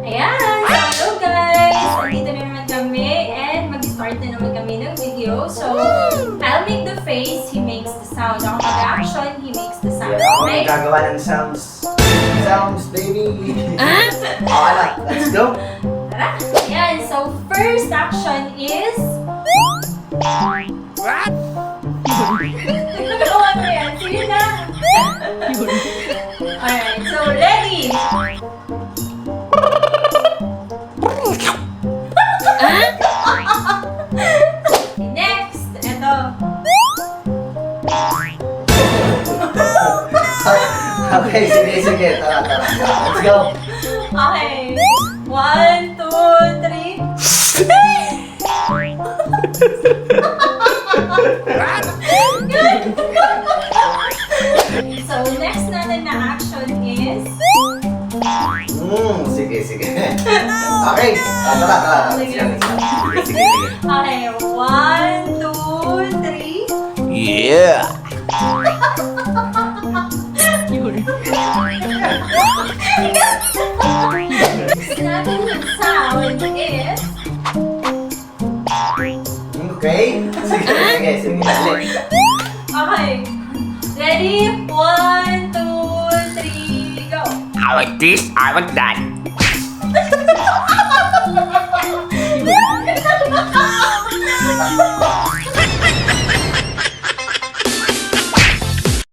Ayan! So, hello guys! Nandito na naman kami and mag-start na naman kami ng video. So, I'll make the face, he makes the sound. Ako mag-action, he makes the sound. Ako Okay? ang gagawa ng sounds. Sounds, baby! Okay, let's go! Tara! Ayan, so first action is... What? Nagawa mo yan. Sige na! Alright, so ready! Next, eto. Okay, sige. Tara. Let's go! Okay. 1, 2, 3. So, next natin na action is... Sige. Okay, tara. Let's go. Sige. Okay, 1, 2, 3. Yeah! Next natin yung sound is... Okay? Sige. Dali. Okay. Ready? 1, 2, 3, go! I want this, I want that.